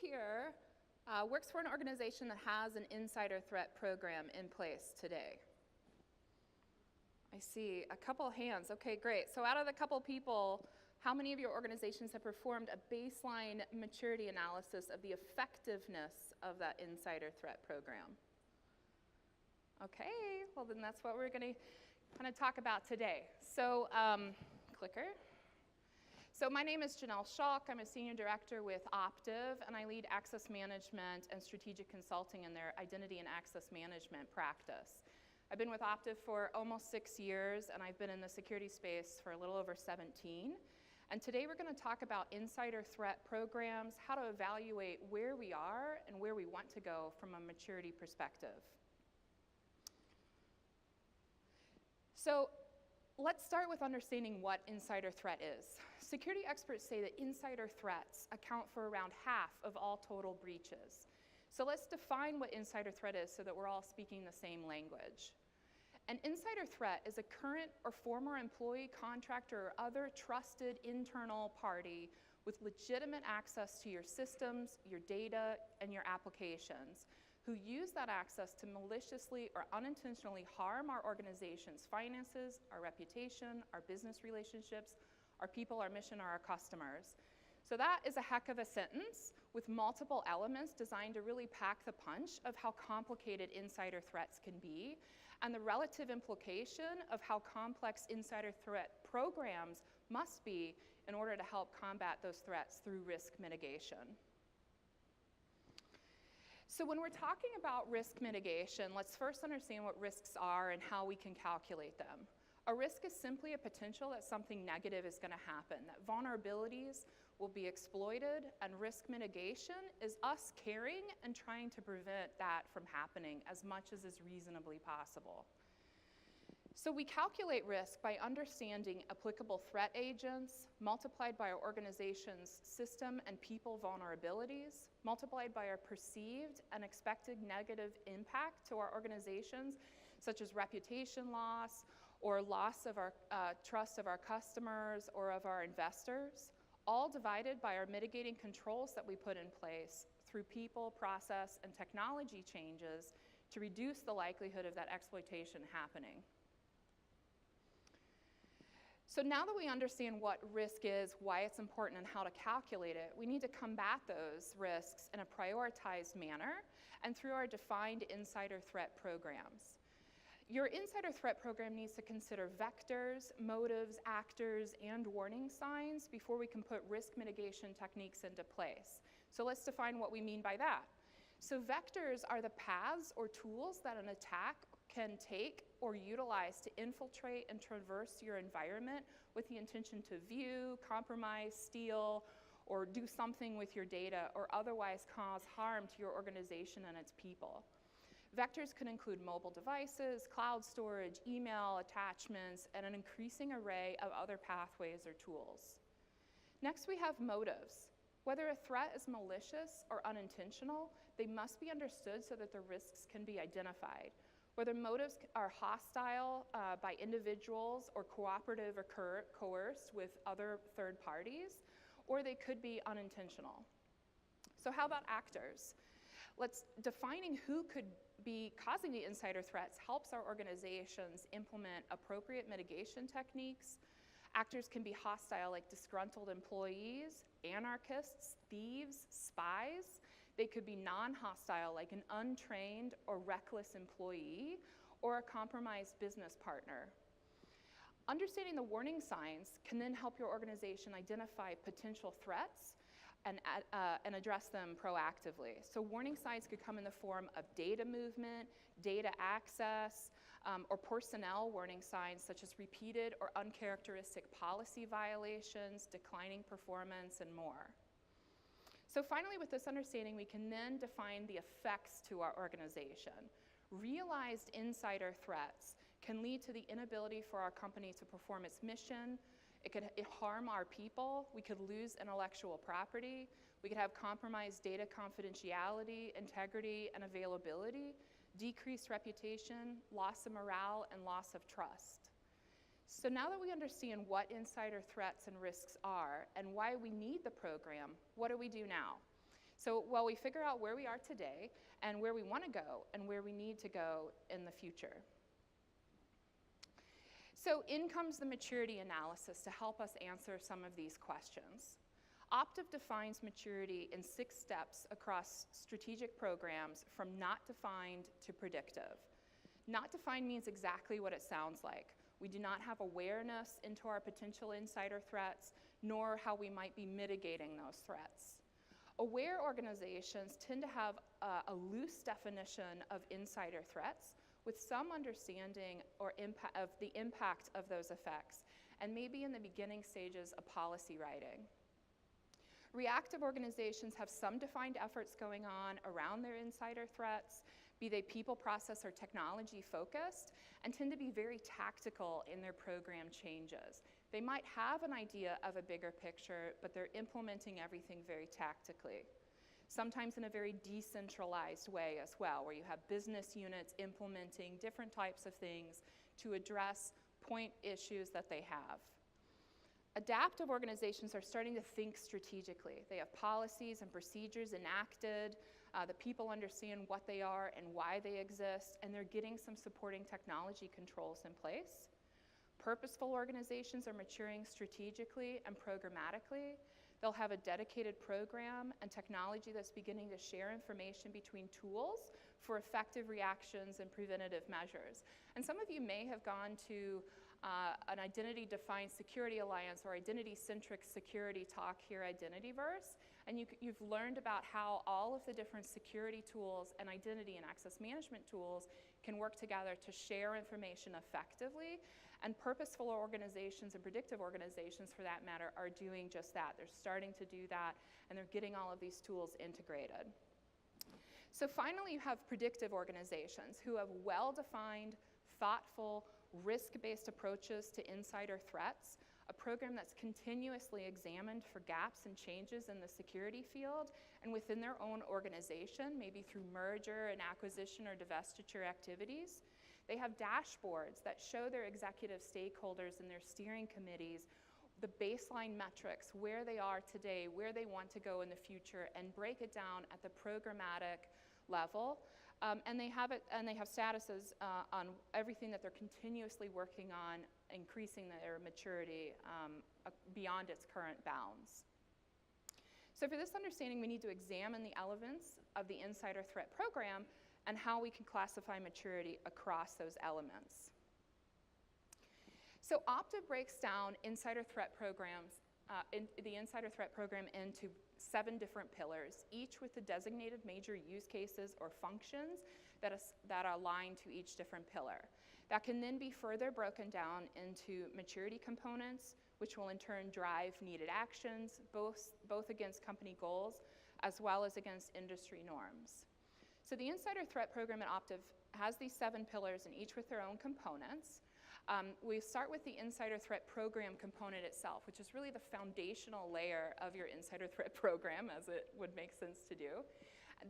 here works for an organization that has an insider threat program in place today? I see a couple hands. Okay, great. So out of the couple people, how many of your organizations have performed a baseline maturity analysis of the effectiveness of that insider threat program? Okay, well then that's what we're going to kind of talk about today. So, clicker. So my name is Janel Schalk. I'm a senior director with Optiv, and I lead access management and strategic consulting in their identity and access management practice. I've been with Optiv for almost 6 years, and I've been in the security space for a little over 17. And today we're going to talk about insider threat programs, how to evaluate where we are and where we want to go from a maturity perspective. So let's start with understanding what insider threat is. Security experts say that insider threats account for around half of all total breaches. So let's define what insider threat is so that we're all speaking the same language. An insider threat is a current or former employee, contractor, or other trusted internal party with legitimate access to your systems, your data, and your applications, who use that access to maliciously or unintentionally harm our organization's finances, our reputation, our business relationships, our people, our mission, or our customers. So that is a heck of a sentence with multiple elements designed to really pack the punch of how complicated insider threats can be and the relative implication of how complex insider threat programs must be in order to help combat those threats through risk mitigation. So when we're talking about risk mitigation, let's first understand what risks are and how we can calculate them. A risk is simply a potential that something negative is going to happen, that vulnerabilities will be exploited, and risk mitigation is us caring and trying to prevent that from happening as much as is reasonably possible. So we calculate risk by understanding applicable threat agents, multiplied by our organization's system and people vulnerabilities, multiplied by our perceived and expected negative impact to our organizations, such as reputation loss or loss of our trust of our customers or of our investors, all divided by our mitigating controls that we put in place through people, process, and technology changes to reduce the likelihood of that exploitation happening. So now that we understand what risk is, why it's important, and how to calculate it, we need to combat those risks in a prioritized manner and through our defined insider threat programs. Your insider threat program needs to consider vectors, motives, actors, and warning signs before we can put risk mitigation techniques into place. So let's define what we mean by that. So vectors are the paths or tools that an attack can take or utilize to infiltrate and traverse your environment with the intention to view, compromise, steal, or do something with your data or otherwise cause harm to your organization and its people. Vectors could include mobile devices, cloud storage, email, attachments, and an increasing array of other pathways or tools. Next, we have motives. Whether a threat is malicious or unintentional, they must be understood so that the risks can be identified. Whether motives are hostile by individuals or cooperative or coerced with other third parties, or they could be unintentional. So how about actors? Defining who could be causing the insider threats helps our organizations implement appropriate mitigation techniques. Actors can be hostile, like disgruntled employees, anarchists, thieves, spies. They could be non-hostile, like an untrained or reckless employee, or a compromised business partner. Understanding the warning signs can then help your organization identify potential threats and address them proactively. So warning signs could come in the form of data movement, data access, or personnel warning signs such as repeated or uncharacteristic policy violations, declining performance, and more. So finally, with this understanding, we can then define the effects to our organization. Realized insider threats can lead to the inability for our company to perform its mission. It could harm our people. We could lose intellectual property. We could have compromised data confidentiality, integrity, and availability, decreased reputation, loss of morale, and loss of trust. So now that we understand what insider threats and risks are and why we need the program, what do we do now? So while we figure out where we are today and where we want to go and where we need to go in the future. So in comes the maturity analysis to help us answer some of these questions. Optiv defines maturity in 6 steps across strategic programs from not defined to predictive. Not defined means exactly what it sounds like. We do not have awareness into our potential insider threats, nor how we might be mitigating those threats. Aware organizations tend to have a loose definition of insider threats with some understanding or of the impact of those effects, and maybe in the beginning stages of policy writing. Reactive organizations have some defined efforts going on around their insider threats, be they people, process, or technology focused, and tend to be very tactical in their program changes. They might have an idea of a bigger picture, but they're implementing everything very tactically. Sometimes in a very decentralized way as well, where you have business units implementing different types of things to address point issues that they have. Adaptive organizations are starting to think strategically. They have policies and procedures enacted. The people understand what they are and why they exist, and they're getting some supporting technology controls in place. Purposeful organizations are maturing strategically and programmatically. They'll have a dedicated program and technology that's beginning to share information between tools for effective reactions and preventative measures. And some of you may have gone to an identity-defined security alliance or identity-centric security talk here at Identiverse, and you've learned about how all of the different security tools and identity and access management tools can work together to share information effectively, and purposeful organizations and predictive organizations, for that matter, are doing just that. They're starting to do that, and they're getting all of these tools integrated. So finally, you have predictive organizations who have well-defined, thoughtful, risk-based approaches to insider threats, a program that's continuously examined for gaps and changes in the security field and within their own organization, maybe through merger and acquisition or divestiture activities. They have dashboards that show their executive stakeholders and their steering committees the baseline metrics, where they are today, where they want to go in the future, and break it down at the programmatic level. And they have statuses on everything that they're continuously working on, increasing their maturity beyond its current bounds. So for this understanding, we need to examine the elements of the insider threat program and how we can classify maturity across those elements. So Optiv breaks down insider threat programs, the insider threat program into 7 different pillars, each with the designated major use cases or functions that are aligned to each different pillar. That can then be further broken down into maturity components, which will in turn drive needed actions, both against company goals as well as against industry norms. So the insider threat program at Optiv has these 7 pillars, and each with their own components. We start with the insider threat program component itself, which is really the foundational layer of your insider threat program, as it would make sense to do.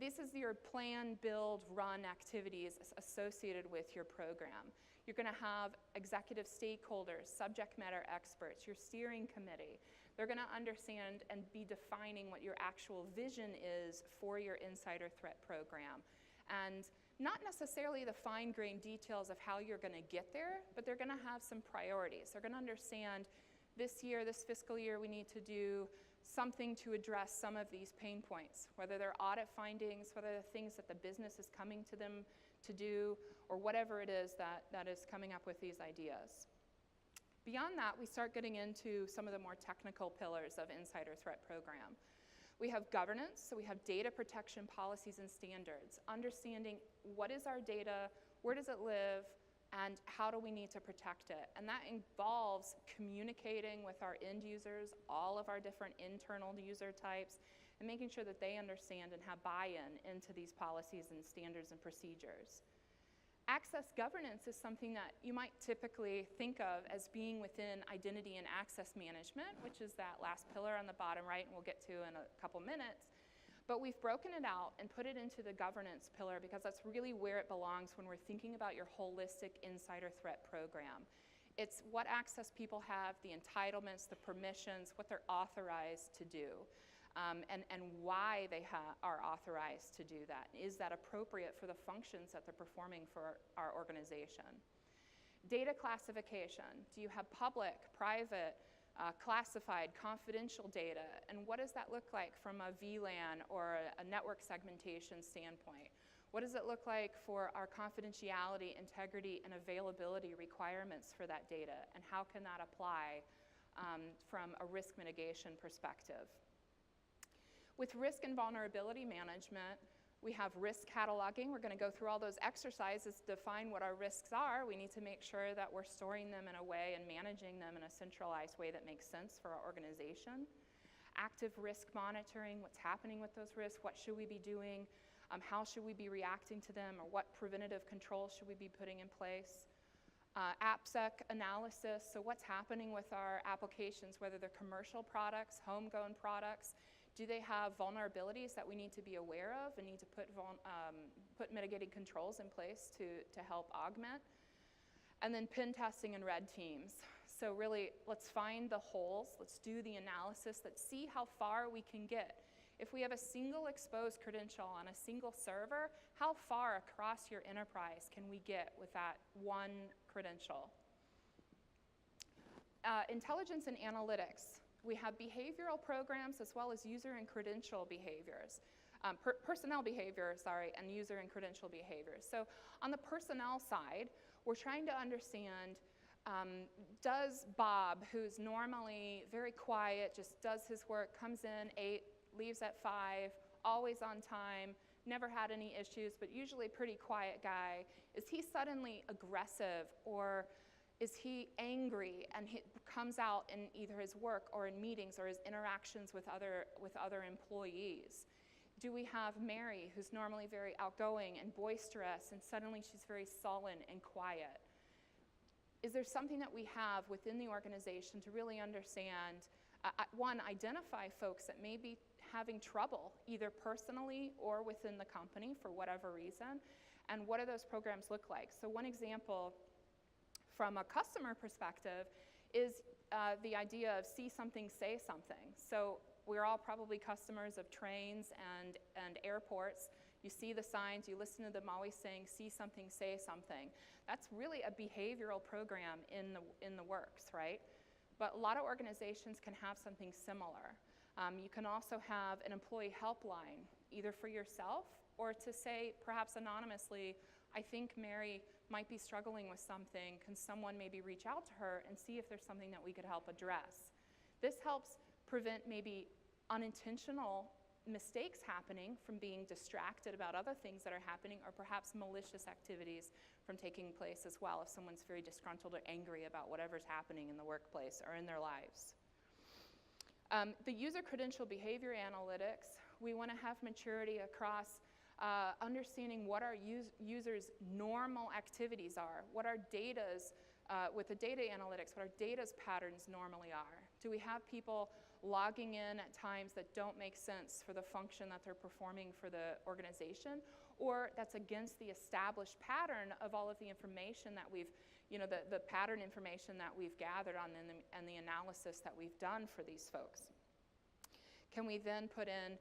This is your plan, build, run activities associated with your program. You're going to have executive stakeholders, subject matter experts, your steering committee. They're going to understand and be defining what your actual vision is for your insider threat program. And not necessarily the fine-grained details of how you're going to get there, but they're going to have some priorities. They're going to understand this year, this fiscal year, we need to do something to address some of these pain points, whether they're audit findings, whether they're things that the business is coming to them to do, or whatever it is that is coming up with these ideas. Beyond that, we start getting into some of the more technical pillars of insider threat program. We have governance, so we have data protection policies and standards, understanding what is our data, where does it live, and how do we need to protect it. And that involves communicating with our end users, all of our different internal user types, and making sure that they understand and have buy-in into these policies and standards and procedures. Access governance is something that you might typically think of as being within identity and access management, which is that last pillar on the bottom right, and we'll get to in a couple minutes. But we've broken it out and put it into the governance pillar because that's really where it belongs when we're thinking about your holistic insider threat program. It's what access people have, the entitlements, the permissions, what they're authorized to do. and why they are authorized to do that. Is that appropriate for the functions that they're performing for our organization? Data classification. Do you have public, private, classified, confidential data? And what does that look like from a VLAN or a network segmentation standpoint? What does it look like for our confidentiality, integrity, and availability requirements for that data? And how can that apply from a risk mitigation perspective? With risk and vulnerability management, we have risk cataloging. We're going to go through all those exercises to define what our risks are. We need to make sure that we're storing them in a way and managing them in a centralized way that makes sense for our organization. Active risk monitoring, what's happening with those risks, what should we be doing, how should we be reacting to them, or what preventative controls should we be putting in place. AppSec analysis, so what's happening with our applications, whether they're commercial products, homegrown products. Do they have vulnerabilities that we need to be aware of and need to put mitigating controls in place to help augment? And then pen testing and red teams. So really, let's find the holes, let's do the analysis, let's see how far we can get. If we have a single exposed credential on a single server, how far across your enterprise can we get with that one credential? Intelligence and analytics. We have behavioral programs as well as user and credential behaviors. Personnel behavior, and user and credential behaviors. So on the personnel side, we're trying to understand, does Bob, who's normally very quiet, just does his work, comes in 8, leaves at 5, always on time, never had any issues, but usually a pretty quiet guy, is he suddenly aggressive, or is he angry and he comes out in either his work or in meetings or his interactions with other employees? Do we have Mary, who's normally very outgoing and boisterous, and suddenly she's very sullen and quiet? Is there something that we have within the organization to really understand, one, identify folks that may be having trouble, either personally or within the company for whatever reason, and what do those programs look like? So one example from a customer perspective is the idea of see something, say something. So we're all probably customers of trains and airports. You see the signs, you listen to them always saying, see something, say something. That's really a behavioral program in the works, right? But a lot of organizations can have something similar. You can also have an employee helpline, either for yourself or to say, perhaps anonymously, I think Mary might be struggling with something. Can someone maybe reach out to her and see if there's something that we could help address? This helps prevent maybe unintentional mistakes happening from being distracted about other things that are happening, or perhaps malicious activities from taking place as well if someone's very disgruntled or angry about whatever's happening in the workplace or in their lives. The user credential behavior analytics, we want to have maturity across understanding what our users' normal activities are, what our data's, with the data analytics, what our data's patterns normally are. Do we have people logging in at times that don't make sense for the function that they're performing for the organization, or that's against the established pattern of all of the information that we've, the pattern information that we've gathered on and the analysis that we've done for these folks? Can we then put in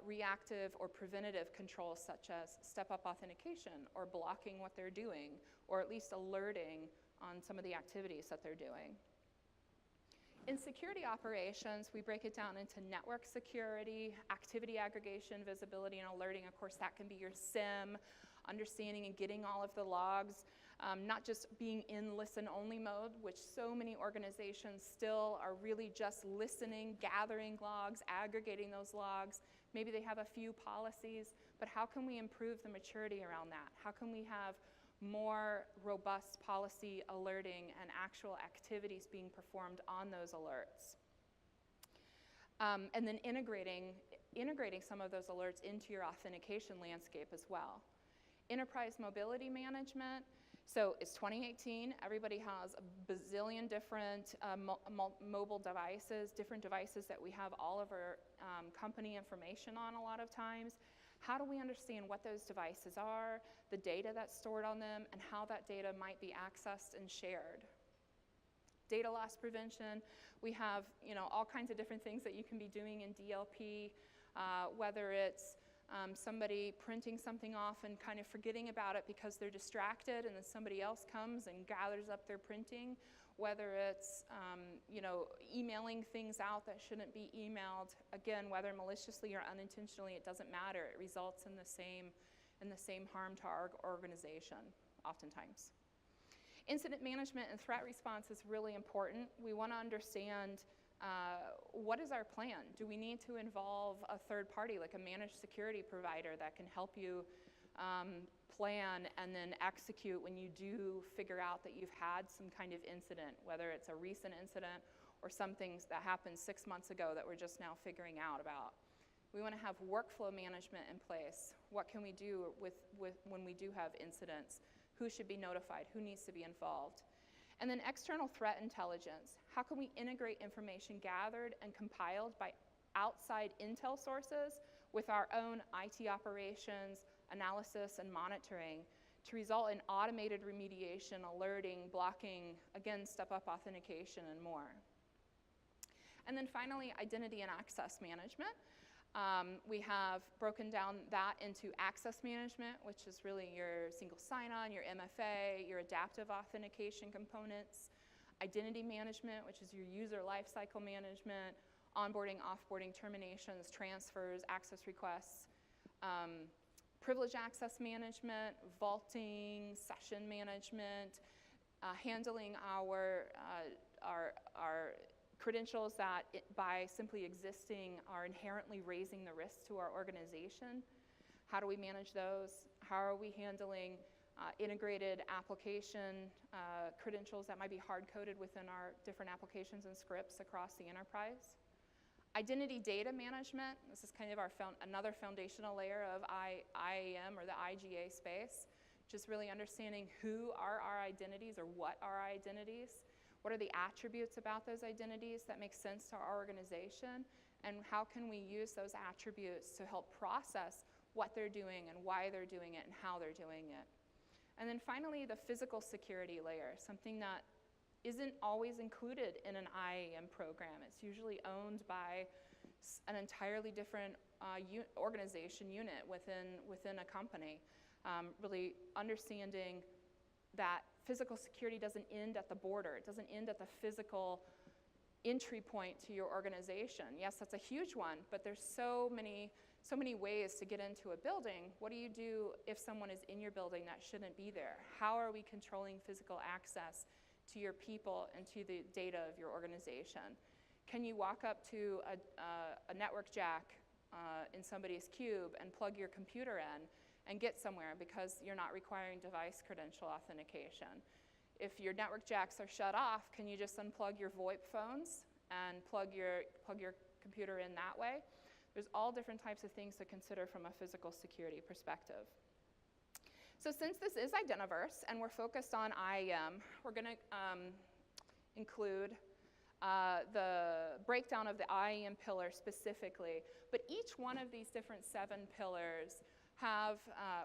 reactive or preventative controls such as step-up authentication or blocking what they're doing, or at least alerting on some of the activities that they're doing? In security operations, we break it down into network security, activity aggregation, visibility, and alerting. Of course, that can be your SIM, understanding and getting all of the logs, not just being in listen-only mode, which so many organizations still are really just listening, gathering logs, aggregating those logs. Maybe they have a few policies, but how can we improve the maturity around that? How can we have more robust policy alerting and actual activities being performed on those alerts? And then integrating some of those alerts into your authentication landscape as well. Enterprise mobility management. So it's 2018, everybody has a bazillion different mobile devices, different devices that we have all of our company information on a lot of times. How do we understand what those devices are, the data that's stored on them, and how that data might be accessed and shared? data loss prevention. We have, all kinds of different things that you can be doing in DLP, whether it's somebody printing something off and kind of forgetting about it because they're distracted, and then somebody else comes and gathers up their printing, whether it's emailing things out that shouldn't be emailed. Again, whether maliciously or unintentionally, it doesn't matter. It results in the same harm to our organization, oftentimes. Incident management and threat response is really important. We want to understand what is our plan? Do we need to involve a third party, like a managed security provider that can help you plan and then execute when you do figure out that you've had some kind of incident, whether it's a recent incident or some things that happened 6 months ago that we're just now figuring out about? We want to have workflow management in place. What can we do with when we do have incidents? Who should be notified? Who needs to be involved? And then external threat intelligence. How can we integrate information gathered and compiled by outside intel sources with our own IT operations, analysis, and monitoring to result in automated remediation, alerting, blocking, again, step-up authentication, and more. And then finally, identity and access management. We have broken down that into access management, which is really your single sign-on, your MFA, your adaptive authentication components, identity management, which is your user lifecycle management, onboarding, offboarding, terminations, transfers, access requests, privilege access management, vaulting, session management, handling our credentials that by simply existing are inherently raising the risk to our organization. How do we manage those? How are we handling integrated application credentials that might be hard-coded within our different applications and scripts across the enterprise? Identity data management. This is kind of another foundational layer of IAM or the IGA space, just really understanding who are our identities or what are our identities. What are the attributes about those identities that make sense to our organization? And how can we use those attributes to help process what they're doing and why they're doing it and how they're doing it? And then finally, the physical security layer, something that isn't always included in an IAM program. It's usually owned by an entirely different organization unit within a company. Really understanding that physical security doesn't end at the border. It doesn't end at the physical entry point to your organization. Yes, that's a huge one, but there's so many ways to get into a building. What do you do if someone is in your building that shouldn't be there? How are we controlling physical access to your people and to the data of your organization? Can you walk up to a network jack in somebody's cube and plug your computer in and get somewhere because you're not requiring device credential authentication? If your network jacks are shut off, can you just unplug your VoIP phones and plug your computer in that way? There's all different types of things to consider from a physical security perspective. So since this is Identiverse and we're focused on IAM, we're going to include the breakdown of the IAM pillar specifically. But each one of these different 7 pillars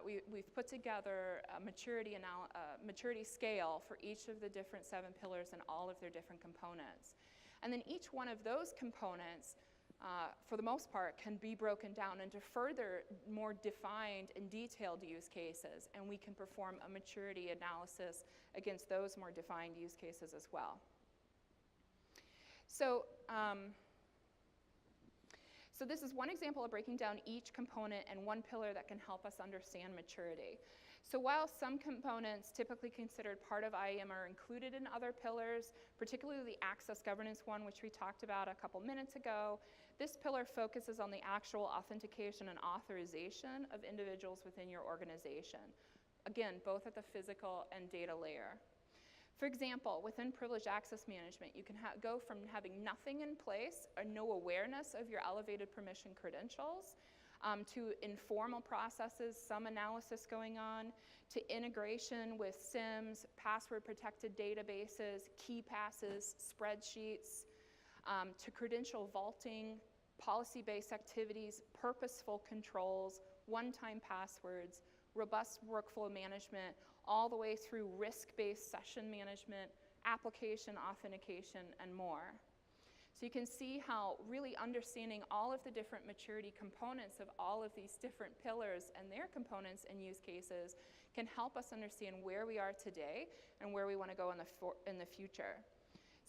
we've put together a maturity scale for each of the different 7 pillars and all of their different components. And then each one of those components, for the most part, can be broken down into further more defined and detailed use cases, and we can perform a maturity analysis against those more defined use cases as well. So this is one example of breaking down each component and one pillar that can help us understand maturity. So while some components typically considered part of IAM are included in other pillars, particularly the access governance one, which we talked about a couple minutes ago, this pillar focuses on the actual authentication and authorization of individuals within your organization. Again, both at the physical and data layer. For example, within privileged access management, you can go from having nothing in place or no awareness of your elevated permission credentials to informal processes, some analysis going on, to integration with SIMs, password-protected databases, key passes, spreadsheets, to credential vaulting, policy-based activities, purposeful controls, one-time passwords, robust workflow management, all the way through risk-based session management, application authentication, and more. So you can see how really understanding all of the different maturity components of all of these different pillars and their components and use cases can help us understand where we are today and where we want to go in the future.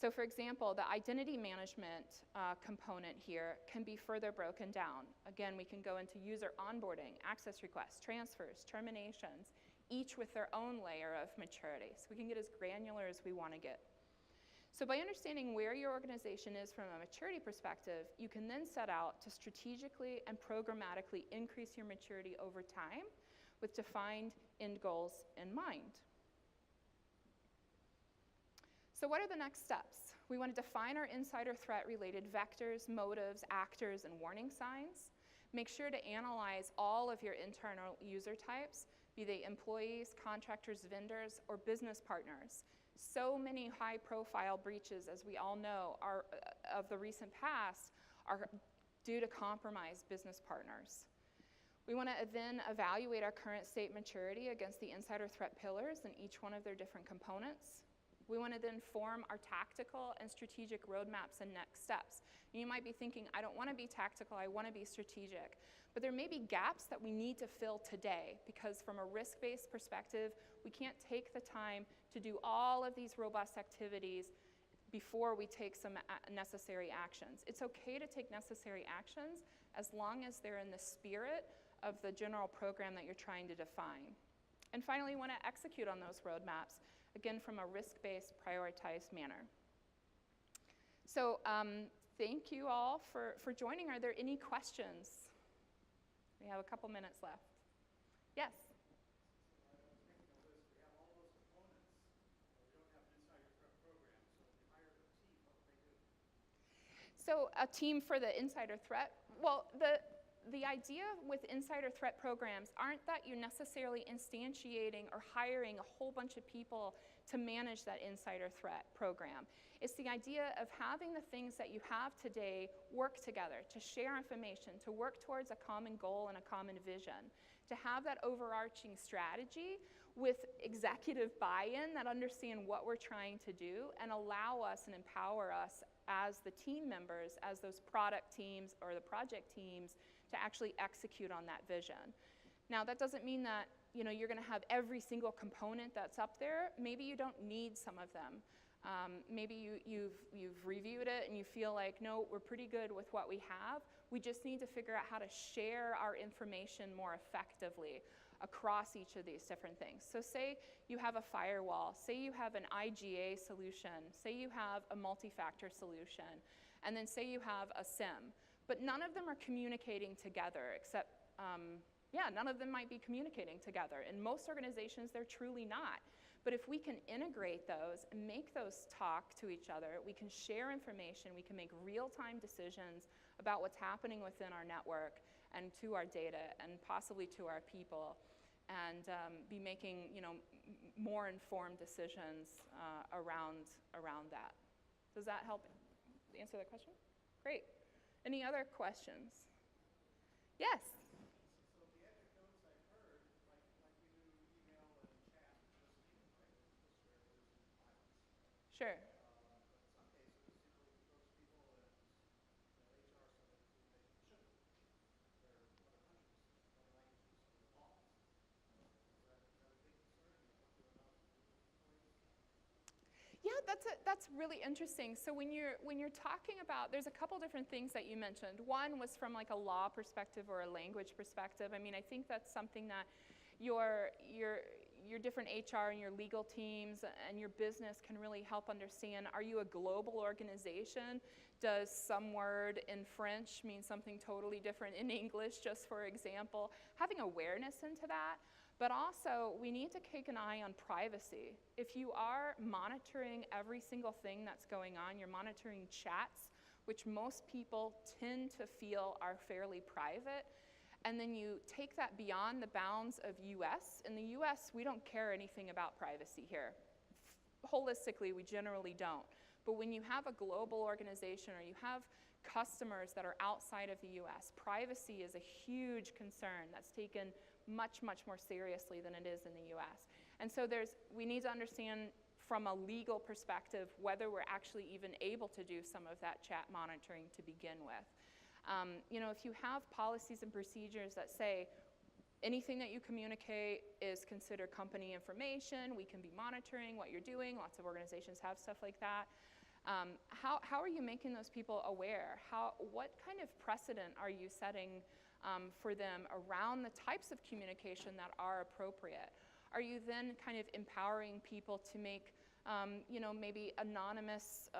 So for example, the identity management component here can be further broken down. Again, we can go into user onboarding, access requests, transfers, terminations, each with their own layer of maturity. So we can get as granular as we want to get. So by understanding where your organization is from a maturity perspective, you can then set out to strategically and programmatically increase your maturity over time with defined end goals in mind. So what are the next steps? We want to define our insider threat-related vectors, motives, actors, and warning signs. Make sure to analyze all of your internal user types, be they employees, contractors, vendors, or business partners. So many high-profile breaches, as we all know, of the recent past are due to compromised business partners. We want to then evaluate our current state maturity against the insider threat pillars and each one of their different components. We want to then form our tactical and strategic roadmaps and next steps. And you might be thinking, I don't want to be tactical, I want to be strategic. But there may be gaps that we need to fill today because from a risk-based perspective, we can't take the time to do all of these robust activities before we take some necessary actions. It's okay to take necessary actions as long as they're in the spirit of the general program that you're trying to define. And finally, we want to execute on those roadmaps, again, from a risk-based, prioritized manner. So thank you all for joining. Are there any questions? We have a couple minutes left. Yes? So a team for the insider threat? Well, the idea with insider threat programs aren't that you're necessarily instantiating or hiring a whole bunch of people to manage that insider threat program. It's the idea of having the things that you have today work together, to share information, to work towards a common goal and a common vision, to have that overarching strategy with executive buy-in that understand what we're trying to do and allow us and empower us as the team members, as those product teams or the project teams, to actually execute on that vision. Now, that doesn't mean that you're going to have every single component that's up there. Maybe you don't need some of them. Maybe you've reviewed it and you feel like, no, we're pretty good with what we have. We just need to figure out how to share our information more effectively across each of these different things. So say you have a firewall, say you have an IGA solution, say you have a multi-factor solution, and then say you have a SIM. But none of them are communicating together except, none of them might be communicating together. In most organizations, they're truly not. But if we can integrate those and make those talk to each other, we can share information, we can make real-time decisions about what's happening within our network and to our data and possibly to our people, and be making more informed decisions around that. Does that help answer that question? Great. Any other questions? Yes? So the anecdotes I've heard, like you do email and chat and listening, right? Those servers and files. Sure. But in some cases, those people and HR said that they shouldn't. They're other countries, other languages, other laws. Is that a big concern? You don't do enough to do employees? Yeah, that's really interesting. So when you're talking about, there's a couple different things that you mentioned. One was from like a law perspective or a language perspective. I mean, I think that's something that your different HR and your legal teams and your business can really help understand. Are you a global organization? Does some word in French mean something totally different in English, just for example? Having awareness into that. But also, we need to take an eye on privacy. If you are monitoring every single thing that's going on, you're monitoring chats, which most people tend to feel are fairly private, and then you take that beyond the bounds of US. In the US, we don't care anything about privacy here. Holistically, we generally don't. But when you have a global organization or you have customers that are outside of the US, privacy is a huge concern that's taken much, much more seriously than it is in the US. And so we need to understand from a legal perspective, whether we're actually even able to do some of that chat monitoring to begin with. If you have policies and procedures that say anything that you communicate is considered company information, we can be monitoring what you're doing, lots of organizations have stuff like that. How are you making those people aware? What kind of precedent are you setting for them around the types of communication that are appropriate? Are you then kind of empowering people to make maybe anonymous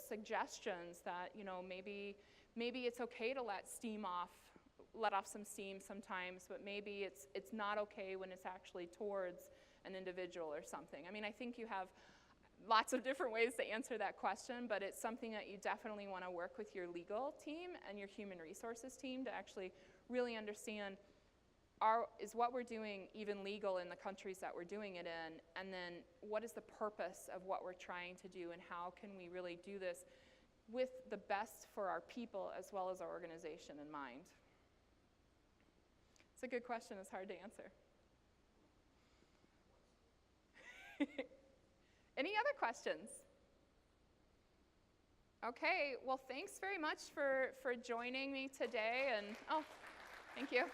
suggestions that maybe it's okay to let off some steam sometimes, but maybe it's not okay when it's actually towards an individual or something. I mean, I think you have lots of different ways to answer that question, but it's something that you definitely want to work with your legal team and your human resources team to actually really understand, is what we're doing even legal in the countries that we're doing it in, and then what is the purpose of what we're trying to do, and how can we really do this with the best for our people as well as our organization in mind? It's a good question. It's hard to answer. Any other questions? Okay, well, thanks very much for joining me today. And thank you.